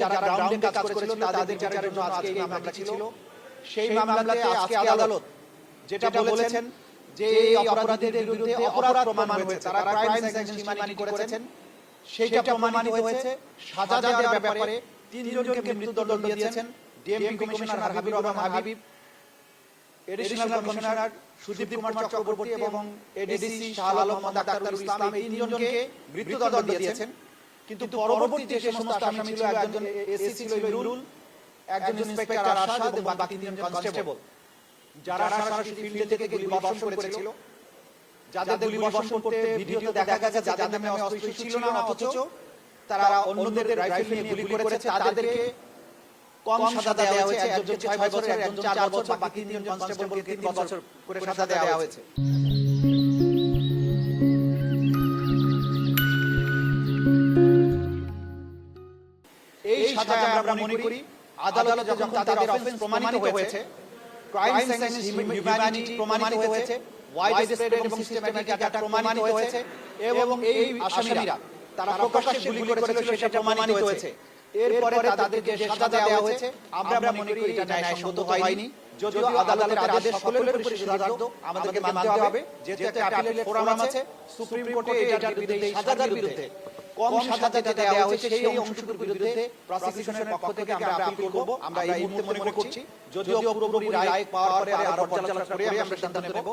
যারা গ্রাউন্ডে কাজ করেছিল তাদের বিচারের জন্য আজকে এই মামলাটা ছিল। সেই মামলাতে আজকে আদালত যেটা বলেছেন যে এই অপরাধীদের বিরুদ্ধে অপরাধ প্রমাণ হয়েছে, তারা ক্রাইম সেকশন সীমানি করেছেন, সেটা প্রমাণিত হয়েছে। সাজা দেওয়ার ব্যাপারে তিনজনকে মৃত্যুদণ্ড দিয়েছেন DMP commissioner Habibur Rahman Habib, additional commissioner Sudip Kumar Chakraborty এবং এডিসি শাহ আলম মোহাম্মদ আখতারুল ইসলাম, এই তিনজনকে মৃত্যুদণ্ড দিয়েছেন। কিন্তু পরবর্তী যে সমস্ত আসামি ছিল, একজন এসি ছিল ইমরুল, একজন ইন্সপেক্টর আরশাদ এবং বাকি তিনজন কনস্টেবল, যারা সরাসরি ফিল্ড থেকে গুলি বর্ষণ করেছিল, যাদের গুলি বর্ষণ করতে ভিডিওতে দেখা গেছে যাদের নামে অস্ত্র ছিল না, অথচ তারা অন্যদের রাইফেল নিয়ে গুলি করেছে, তাদেরকে কম সাজা দেওয়া হয়েছে। একজন 6 বছর, একজন 4 বছর, বাকি তিনজন কনস্টেবলকে 3 বছর করে সাজা দেওয়া হয়েছে। এই সাজা আমরা মনে করি আদালতে যখন তাদের অফেন্স প্রমাণিত হয়েছে, ক্রাইম সেকশন হিউম্যানিটি প্রমাণিত হয়েছে, ওয়াইড স্প্রেড এবং সিস্টেম্যাটিক অ্যাটাক প্রমাণিত হয়েছে এবং এই আসামিরা তারা প্রকাশ্যে গুলি করেছিল সেটা প্রমাণিত হয়েছে। এরপরে তাদেরকে যে সাজা দেওয়া হয়েছে আমরা মনে করি এটা ন্যায়সঙ্গত হয়নি। যদিও আদালতের আদেশ সকলের উপরে সিদ্ধান্ত আমাদেরকে মানতে হবে, যেহেতু একটা অ্যাপিলেট ফোরাম আছে, সুপ্রিম কোর্টে এটার বিরুদ্ধে, সাজার বিরুদ্ধে কম সাজা যেটা দেওয়া হয়েছে সেই অংশটুকুর বিরুদ্ধে প্রসিকিউশনের পক্ষ থেকে আমরা আপিল করব। আমরা এই মুহূর্তে মনে করছি, যদিও পুরোপুরি রায় পাওয়ার পরে আরো পর্যালোচনা করে আমরা সিদ্ধান্ত নেব।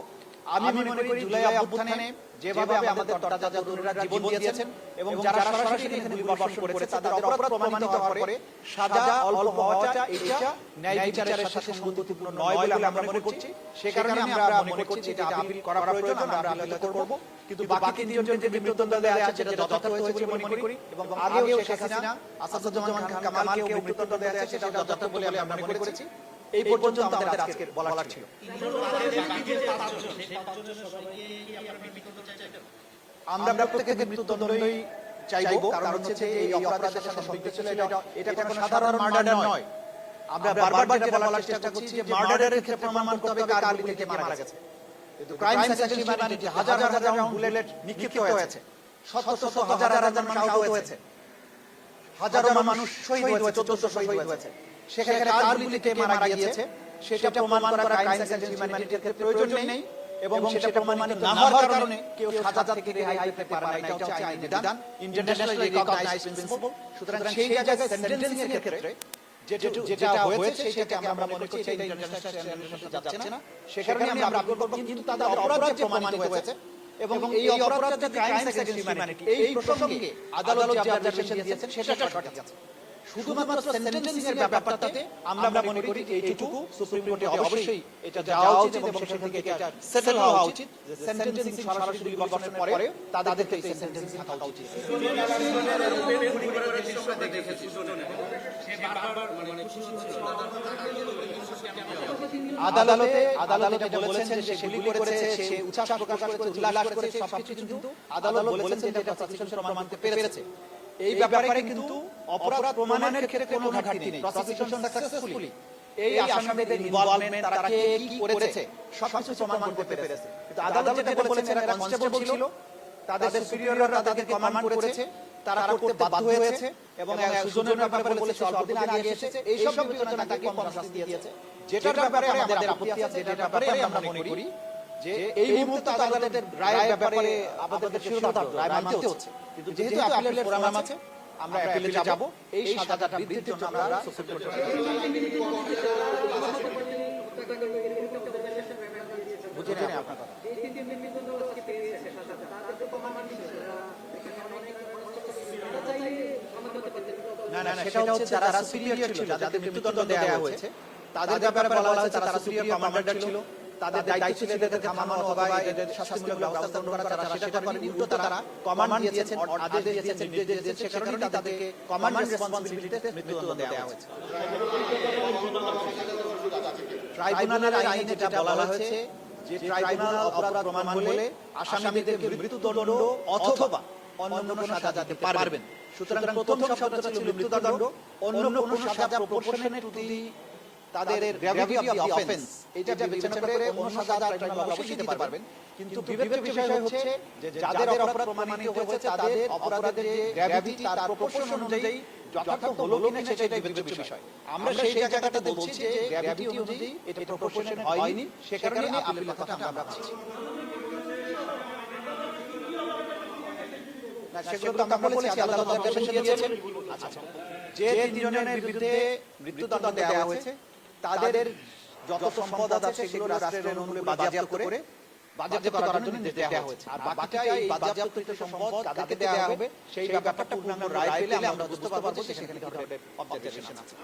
আমি মনে করি জুলাই অভ্যুত্থানে যেভাবে আমাদের তরতাজা তরুণরা জীবন দিয়েছেন এবং যারা সরাসরি এখানে গুলি বর্ষণ করেছে, তাদের অপরাধ প্রমাণিত হওয়ার পরে সাজা অল্প হওয়াটা এটা ন্যায় বিচারের সাথে সঙ্গতিপূর্ণ নয় বলে আমরা মনে করছি। সে কারণে আমরা মনে করছি এটা আপিল করা প্রয়োজন, আমরা আপিল করব। কিন্তু বাকি তিনজনকে যে মৃত্যুদণ্ড দেওয়া আছে সেটা যথাযথ হয়েছে বলে মনে করি এবং আগেও শেখ হাসিনা, আসাদুজ্জামান খান কামালকেও মৃত্যুদণ্ড দেওয়া আছে সেটা যথাযথ বলে আমরা মনে করেছি। এই পর্যন্ত আমাদের আজকে বলার ছিল। আমরা প্রত্যেককে মৃত্যুদণ্ডই চাইবো, কারণ হচ্ছে এই অপরাধের সাথে সম্পৃক্ত ছিল, এটা কোনো সাধারণ মার্ডার নয়। আমরা বারবার যেটা বলার চেষ্টা করছি যে মার্ডারের ক্ষেত্রে প্রমাণ করতে হবে কার গুলি থেকে মারা গেছে। কিন্তু ক্রাইম সেকশন হিউম্যানিটি হাজার হাজার রাউন্ড বুলেট নিক্ষিপ্ত হয়েছে, শত শত হাজার হাজার মানুষ আহত হয়েছে, হাজারো মানুষ শহীদ হয়েছে, 1400 শহীদ হয়েছে। সেখানে কার গুলিতে মারা গিয়েছে সেটা প্রমাণ করা ক্রাইম সেকশন হিউম্যানিটির ক্ষেত্রে প্রয়োজন নেই এবং সেটা প্রমাণিত না হওয়ার কারণে কেউ সাজা থেকে রেহাই পেতে পারে না। এটা হচ্ছে আইনি বিধান, ইন্টারন্যাশনালি রিকগনাইজড প্রিন্সিপল। সুতরাং সেই জায়গায় সেন্টেন্সিং এর ক্ষেত্রে যেটা হয়েছে সেটাকে আমরা মনে করছি এটা ইন্টারন্যাশনাল স্ট্যান্ডার্ডের সাথে যাচ্ছে না। সে কারণে আমরা আপিল করব। কিন্তু তাদের অপরাধ যে প্রমাণিত হয়েছে এবং এই অপরাধটা ক্রাইম সেকশন হিউম্যানিটি, এই প্রসঙ্গে আদালত যে অবজারভেশন দিয়েছেন সেটা সঠিক আছে। শুধুমাত্র সেন্টেন্সিং এর ব্যাপারটাতে আমরা মনে করি এইটুকু সুপ্রিম কোর্টে অবশ্যই এটা যাওয়া উচিত এবং সেখান থেকে এটা সেটেল হওয়া উচিত যে সেন্টেন্সিং সরাসরি বর্ষণের পরে তাদেরকে এই সেন্টেন্সিং থাকা উচিত। আদালতে বলেছেন যে সে গুলি করেছে, সে উচ্ছ্বাস প্রকাশ করেছে, উল্লাস করেছে, সবকিছু কিন্তু আদালত বলেছেন যে এটা প্রসিকিউশন প্রমাণ করতে পেরেছে। এই ব্যাপারে কিন্তু অপরাধ প্রমাণের ক্ষেত্রে কোনো ঘাটতি নেই। প্রসিকিউশন সাকসেসফুলি এই আসামিদের ইনভলভমেন্ট, তারা কে কি করেছে সবকিছু প্রমাণ করতে পেরেছে। কিন্তু আদালত যেটা বলেছেন এরা কনস্টেবল ছিল, তাদের সুপিরিয়ররা তাদেরকে কমান্ড করেছে, তারা করতে বাধ্য হয়েছে এবং সুজনের ব্যাপারে বলেছে অল্পদিন আগে এসেছে, এই সব বিবেচনায় তাকে কম শাস্তি দিয়েছে। যেটার ব্যাপারে আমাদের আপত্তি আছে, যেটার ব্যাপারে আমরা মনে করি যে এই মুহূর্তে আদালতের রায়ের ব্যাপারে আমাদের শিরোধার্য রায় মানতে হচ্ছে। কিন্তু যেহেতু আপিলের ফোরাম আছে, আমরা আপিলে যাব। এই সাজাটা বৃদ্ধির জন্য আমরা সুপ্রিম কোর্টে বুঝে নেই আপনার কথা। না, সেটা হচ্ছে যারা সুপিরিয়র ছিল, যাদের মৃত্যুদণ্ড দেওয়া হয়েছে, তাদের ব্যাপারে বলা হয়েছে তারা সুপিরিয়র কমান্ডার ছিল, তাদের দায়িত্ব ছিল এদেরকে থামানো অথবা এদের শাস্তিমূলক ব্যবস্থা গ্রহণ করা। তারা সেটা করেনি, উল্টো তারা কমান্ড দিয়েছেন, আদেশ দিয়েছেন, নির্দেশ দিয়েছেন। সে কারণেই তাদেরকে কমান্ড রেসপন্সিবিলিটিতে মৃত্যুদণ্ড দেওয়া হয়েছে। ট্রাইব্যুনালের আইনে যেটা বলা হয়েছে যে ট্রাইব্যুনাল অপরাধ প্রমাণ হলে আসামিদেরকে মৃত্যুদণ্ড অথবা অন্য কোনো সাজা দিতে পারবেন। সুতরাং প্রথম শব্দটা ছিল মৃত্যুদণ্ড, অন্য কোনো সাজা প্রপোর্শনেট টু দি তাদের গ্র্যাভিটি অফ দি অফেন্স এটা বিবেচনা করে অন্য সাজা ট্রাইব্যুনাল অবশ্যই দিতে পারবেন, কিন্তু বিবেচ্য বিষয় হচ্ছে যে যাদের অপরাধ প্রমাণিত হয়েছে তাদের অপরাধের যে গ্র্যাভিটি তার প্রপোর্শন অনুযায়ী যথার্থ হলো কিনা সেটাই বিবেচ্য বিষয়। আমরা সেই জায়গাটাতে বলছি যে গ্র্যাভিটি অনুযায়ী এটা প্রপোর্শন হয়নি, সে কারণে আপিলের কথাটা আমরা ভাবছি। না, সেগুলো তো আমরা বলেছি, আদালত নির্দেশ দিয়েছেন। আচ্ছা, যে তিনজনের বিরুদ্ধে মৃত্যুদণ্ড দেওয়া হয়েছে তাদের যত সম্পদ আছে সেগুলো রাষ্ট্রের অনুকূলে বাজেয়াপ্ত করার জন্য নির্দেশ দেওয়া হয়েছে। আর বাকিটা এই বাজেয়াপ্তকৃত সম্পদ কাদেরকে দেওয়া হবে সেই ব্যাপারটা পূর্ণাঙ্গ রায় পেলে আমরা বুঝতে পারবো যে সেখানে কি ধরনের অবজেকশন আছে।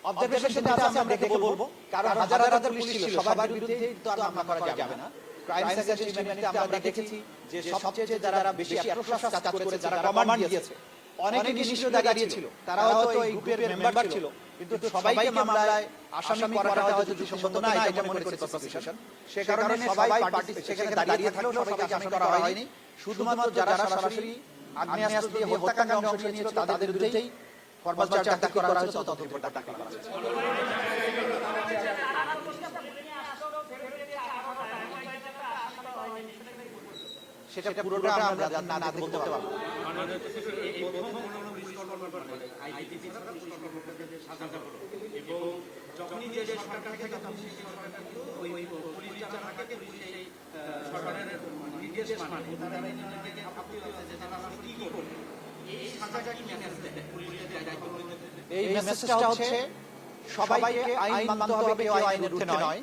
অবজারভেশন সেটা আছে, আমরা দেখে বলবো, কারণ হাজার হাজার পুলিশ ছিল, সবার বিরুদ্ধে তো আর মামলা করা যাবে না। ক্রাইম সাইন্স ইউনিটিতে আমরা দেখেছি যে সবচেয়ে যারা বেশি অ্যাট্রোসিয়াস কাজ করেছে, যারা কমান্ড দিয়েছে, অনেকে নিষ্ক্রিয় দাঁড়িয়ে ছিল, তারা হয়তো এই গ্রুপের মেম্বার ছিল, কিন্তু সবাইকে মামলায় আসামি করাটা হয়তো যুক্তিসঙ্গত না, এটা মনে করেছে প্রসিকিউশন। সে কারণে সবাই সেখানে দাঁড়িয়ে থাকলেও সবাইকে আসামি করা হয়নি। শুধুমাত্র যারা সরাসরি আগ্নেয়াস্ত্র দিয়ে হত্যাকাণ্ডে অংশ নিয়েছিল তাদের বিরুদ্ধেই ফরমাল চার্জ করা হয়েছে, তদন্ত রিপোর্ট দাখিল করা হয়েছে। সেটা পুরোটা আমরা না বলতে পারবো। এই মেসেজটা হচ্ছে সবাইকে আইন মানতে হবে, কেউ আইনের ঊর্ধ্বে নয়।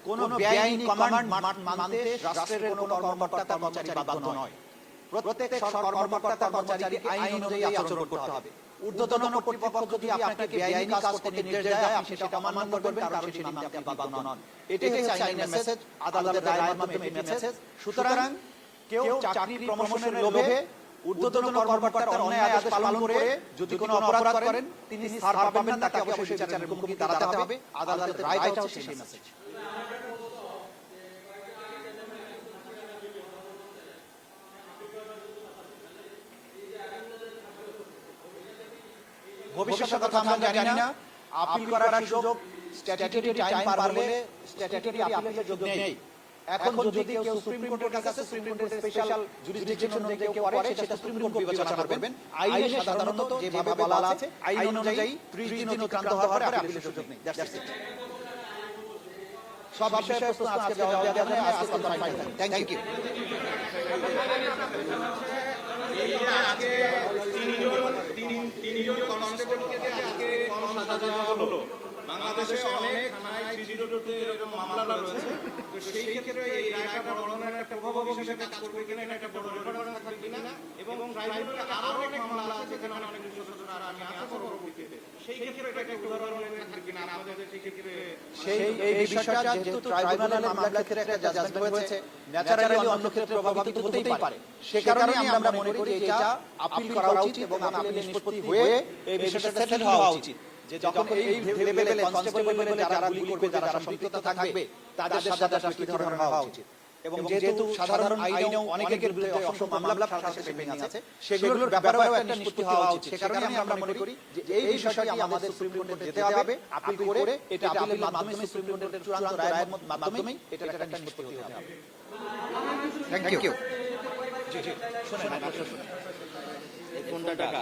কোন বেআইনি কমান্ড মানতে রাষ্ট্রের কোনো কর্মকর্তা কর্মচারী বাধ্য নয়। প্রত্যেক কর্মকর্তা কর্মচারীকে আইন অনুযায়ী আচরণ করতে হবে। ঊর্ধ্বতন কর্তৃপক্ষ যদি আপনাকে বেআইনি কাজ করতে নির্দেশ দেয়, আপনি সেটা অমান্য করবেন, কারণ সেটি মানতে আপনি বাধ্য নন। এটাই হচ্ছে আইনের মেসেজ, আদালতের রায়ের মাধ্যমে এই মেসেজ। সুতরাং কেউ চাকরি প্রমোশনের লোভে ঊর্ধ্বতন কর্মকর্তার অন্যায় আদেশ পালন করে যদি কোনো অপরাধ করেন, তিনি ছাড় পাবেন না, তাকে অবশ্যই বিচারের মুখোমুখি দাঁড়াতে হবে। আদালতের রায়টা হচ্ছে সেই মেসেজ। ভবিষ্যতের কথা আমরা জানি না। আপিল করার সুযোগ স্ট্যাটুটরি টাইম পার হলে স্ট্যাটুটরি আপিলের সুযোগ নেই। এখন যদি কেউ সুপ্রিম কোর্টের কাছে সুপ্রিম কোর্টের স্পেশাল জুরিসডিকশন অনুযায়ী কেউ করে, সেটা সুপ্রিম কোর্ট বিবেচনা করবেন। আইনে সাধারণত যেভাবে বলা আছে, আইন অনুযায়ী 30 দিন অতিক্রান্ত হওয়ার পরে আপিলের সুযোগ নেই। That's it. সব বিষয়ে প্রশ্ন আজকে জবাব দেওয়া যাবে না, আজকে ফাইনাল। Thank you. বাংলাদেশে অনেক থানায় 302 এরকম মামলা রয়েছে, তো সেই ক্ষেত্রে এই রায়টা বড় ধরনের একটা প্রভাব হিসেবে কাজ করবে কিনা, এটা একটা বড় রেফারেন্স থাকবে কিনা, এবং ট্রাইব্যুনালে আরো অনেক মামলা আছে যেখানে অনেক সদস্যরা আমি আছে পরবর্তীতে, সেই ক্ষেত্রে এটা একটা উদাহরণ থাকবে কিনা আমাদের সেই ক্ষেত্রে। সেই এই বিষয়টা যেহেতু ট্রাইব্যুনালের মামলার ক্ষেত্রে একটা জাজমেন্ট হয়েছে, ন্যাচারালি অন্য ক্ষেত্রে প্রভাবিত হতেই পারে। সে কারণে আমরা মনে করি যে এটা আপিল করা উচিত এবং আপিলের নিষ্পত্তি হয়ে এই বিষয়টা সেটেল হওয়া উচিত। যে যখন এই লেভেলে কনস্টেবল লেভেলে যারা গুলি করবে, যারা সম্পৃক্ততা থাকবে, তাদের সাজাটা কি ধরনের হওয়া উচিত। এবং যেহেতু সাধারণ আইনেও অনেকের বিরুদ্ধে অসংখ্য মামলা পেন্ডিং আছে, সেগুলোর ব্যাপারেও একটা নিষ্পত্তি হওয়া উচিত। সে কারণে আমরা মনে করি যে এই বিষয়টি আমাদের সুপ্রিম কোর্টে যেতে হবে, আপিল করে এটা আপিলের মাধ্যমে সুপ্রিম কোর্টের চূড়ান্ত রায়ের মাধ্যমেই এটা একটা নিষ্পত্তি হতে হবে। Thank you. জি জি, শুনুন শুনুন। এই কোনটা টাকা